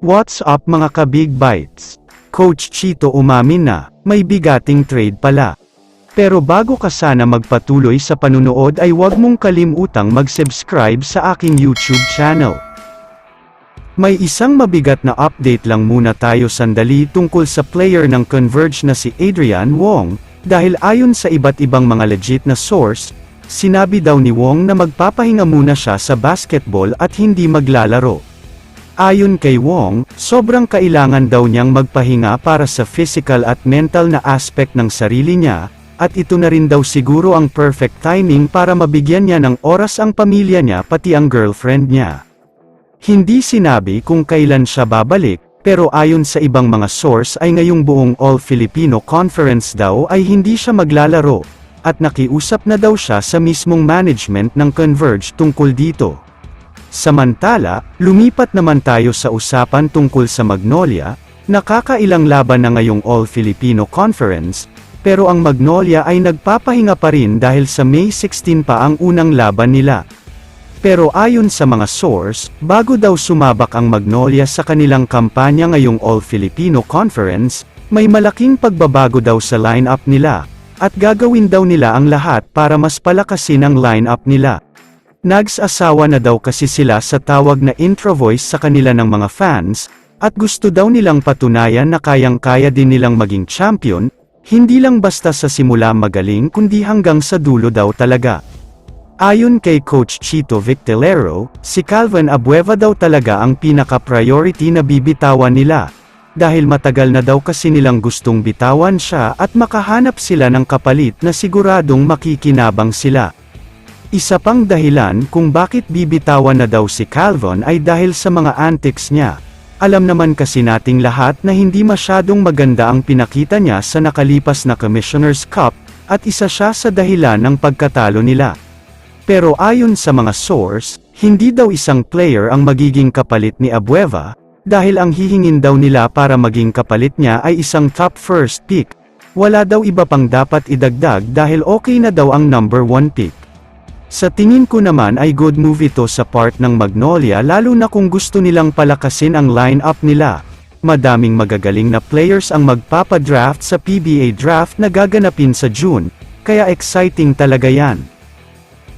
What's up mga ka-Big Bites? Coach Chito umamin na, may bigating trade pala. Pero bago ka sana magpatuloy sa panunood ay huwag mong kalimutang mag-subscribe sa aking YouTube channel. May isang mabigat na update lang muna tayo sandali tungkol sa player ng Converge na si Adrian Wong, dahil ayon sa iba't ibang mga legit na source, sinabi daw ni Wong na magpapahinga muna siya sa basketball at hindi maglalaro. Ayon kay Wong, sobrang kailangan daw niyang magpahinga para sa physical at mental na aspect ng sarili niya, at ito na rin daw siguro ang perfect timing para mabigyan niya ng oras ang pamilya niya pati ang girlfriend niya. Hindi sinabi kung kailan siya babalik, pero ayon sa ibang mga source ay ngayong buong All-Filipino Conference daw ay hindi siya maglalaro, at nakiusap na daw siya sa mismong management ng Converge tungkol dito. Samantala, lumipat naman tayo sa usapan tungkol sa Magnolia. Nakakailang laban na ngayong All-Filipino Conference, pero ang Magnolia ay nagpapahinga pa rin dahil sa May 16 pa ang unang laban nila. Pero ayon sa mga source, bago daw sumabak ang Magnolia sa kanilang kampanya ngayong All-Filipino Conference, may malaking pagbabago daw sa lineup nila, at gagawin daw nila ang lahat para mas palakasin ang lineup nila. Nagsasawa na daw kasi sila sa tawag na intro voice sa kanila ng mga fans, at gusto daw nilang patunayan na kayang-kaya din nilang maging champion, hindi lang basta sa simula magaling kundi hanggang sa dulo daw talaga. Ayon kay Coach Chito Victelero, si Calvin Abueva daw talaga ang pinaka-priority na bibitawan nila, dahil matagal na daw kasi nilang gustong bitawan siya at makahanap sila ng kapalit na siguradong makikinabang sila. Isa pang dahilan kung bakit bibitawan na daw si Calvin ay dahil sa mga antics niya. Alam naman kasi nating lahat na hindi masyadong maganda ang pinakita niya sa nakalipas na Commissioner's Cup, at isa siya sa dahilan ng pagkatalo nila. Pero ayon sa mga source, hindi daw isang player ang magiging kapalit ni Abueva, dahil ang hihingin daw nila para maging kapalit niya ay isang top first pick. Wala daw iba pang dapat idagdag dahil okay na daw ang number 1 pick. Sa tingin ko naman ay good move ito sa part ng Magnolia, lalo na kung gusto nilang palakasin ang lineup nila. Madaming magagaling na players ang magpapadraft sa PBA draft na gaganapin sa June, kaya exciting talaga yan.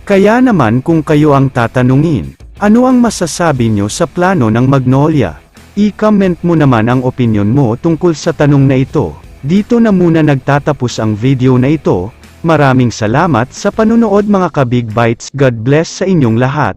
Kaya naman kung kayo ang tatanungin, ano ang masasabi nyo sa plano ng Magnolia? I-comment mo naman ang opinion mo tungkol sa tanong na ito. Dito na muna nagtatapos ang video na ito. Maraming salamat sa panunood mga ka-Big Bites. God bless sa inyong lahat.